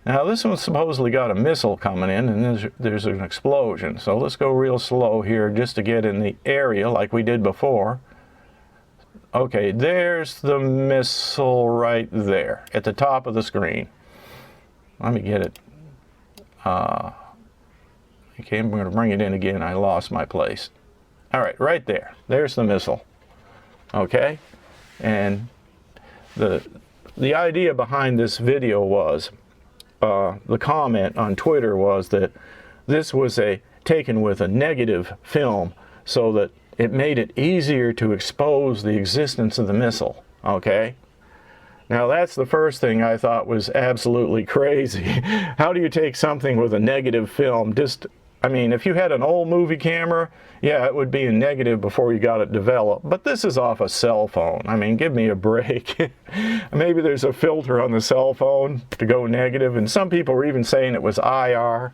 Now this one's supposedly got a missile coming in, and there's an explosion. So let's go real slow here just to get in the area like we did before. Okay, there's the missile right there at the top of the screen. Let me get it. Okay, I'm going to bring it in again. I lost my place. All right, right there. There's the missile. Okay, and the idea behind this video was, the comment on Twitter was that this was taken with a negative film so that it made it easier to expose the existence of the missile. Okay, now that's the first thing I thought was absolutely crazy. How do you take something with a negative film? I mean, if you had an old movie camera, yeah, it would be a negative before you got it developed. But this is off a cell phone. I mean, give me a break. Maybe there's a filter on the cell phone to go negative, and some people were even saying it was IR.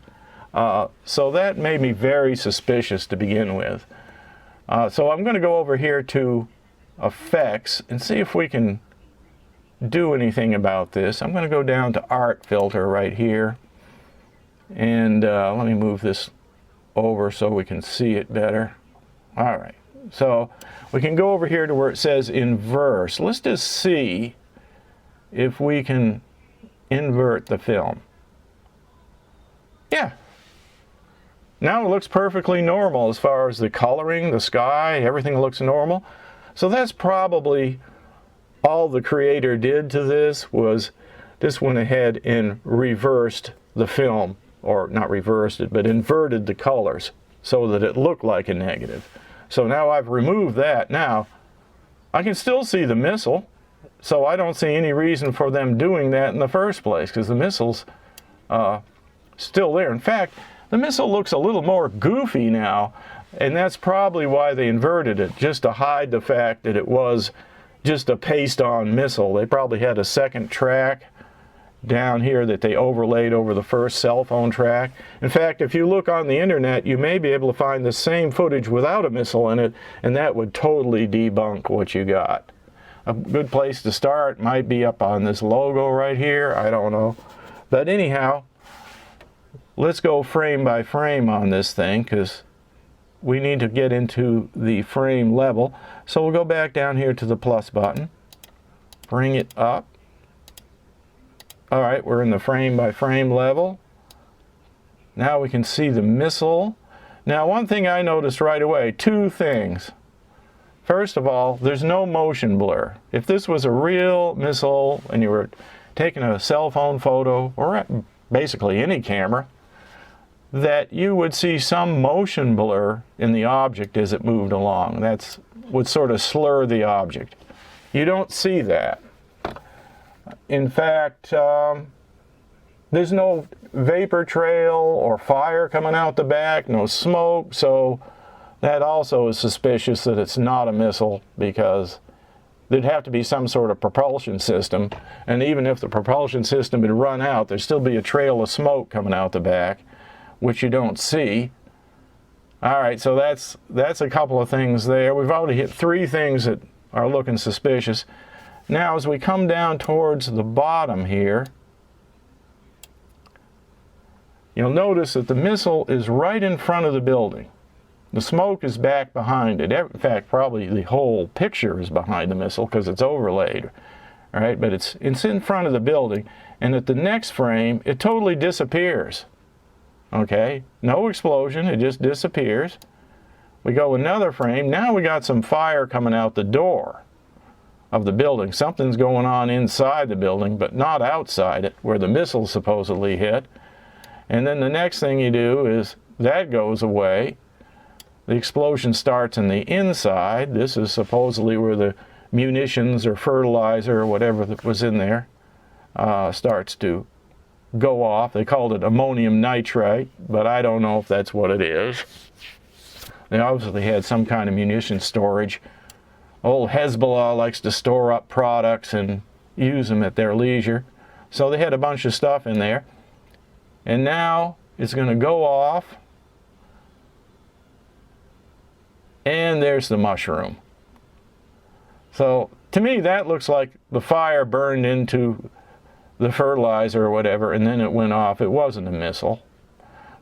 So that made me very suspicious to begin with. So I'm going to go over here to Effects and see if we can do anything about this. I'm going to go down to Art Filter right here. And let me move this over so we can see it better. All right, so we can go over here to where it says inverse. Let's just see if we can invert the film. Yeah. Now it looks perfectly normal as far as the coloring, the sky, everything looks normal. So that's probably all the creator did to this, was just went ahead and reversed the film. Or not reversed it, but inverted the colors so that it looked like a negative. So now I've removed that. Now, I can still see the missile, so I don't see any reason for them doing that in the first place, because the missile's still there. In fact, the missile looks a little more goofy now, and that's probably why they inverted it, just to hide the fact that it was just a paste-on missile. They probably had a second track down here that they overlaid over the first cell phone track. In fact, if you look on the internet, you may be able to find the same footage without a missile in it, and that would totally debunk what you got. A good place to start might be up on this logo right here. I don't know. But anyhow, let's go frame by frame on this thing, because we need to get into the frame level. So we'll go back down here to the plus button, bring it up. All right, we're in the frame by frame level. Now we can see the missile. Now, one thing I noticed right away, two things. First of all, there's no motion blur. If this was a real missile and you were taking a cell phone photo, or basically any camera, that you would see some motion blur in the object as it moved along. That would sort of slur the object. You don't see that. In fact, there's no vapor trail or fire coming out the back, no smoke, so that also is suspicious that it's not a missile, because there'd have to be some sort of propulsion system, and even if the propulsion system had run out, there'd still be a trail of smoke coming out the back, which you don't see. All right, so that's a couple of things there. We've already hit three things that are looking suspicious. Now, as we come down towards the bottom here, you'll notice that the missile is right in front of the building. The smoke is back behind it. In fact, probably the whole picture is behind the missile because it's overlaid, right? But it's in front of the building, and at the next frame, it totally disappears. Okay, no explosion, it just disappears. We go another frame. Now we got some fire coming out the door of the building. Something's going on inside the building, but not outside it, where the missile supposedly hit. And then the next thing you do is that goes away. The explosion starts in the inside. This is supposedly where the munitions or fertilizer or whatever that was in there starts to go off. They called it ammonium nitrate, but I don't know if that's what it is. They obviously had some kind of munition storage. Old Hezbollah likes to store up products and use them at their leisure. So they had a bunch of stuff in there. And now it's going to go off. And there's the mushroom. So to me, that looks like the fire burned into the fertilizer or whatever, and then it went off. It wasn't a missile.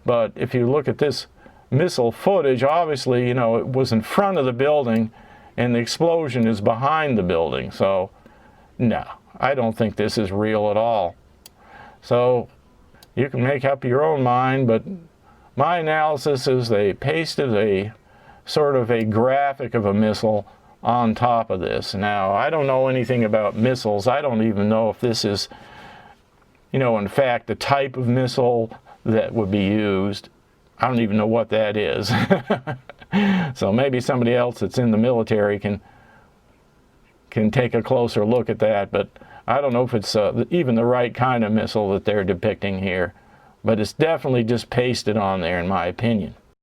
But if you look at this missile footage, obviously, you know, it was in front of the building and the explosion is behind the building. So, no, I don't think this is real at all. So, you can make up your own mind, but my analysis is they pasted a sort of a graphic of a missile on top of this. Now, I don't know anything about missiles. I don't even know if this is, you know, in fact, the type of missile that would be used. I don't even know what that is. So maybe somebody else that's in the military can take a closer look at that, but I don't know if it's even the right kind of missile that they're depicting here. But it's definitely just pasted on there, in my opinion.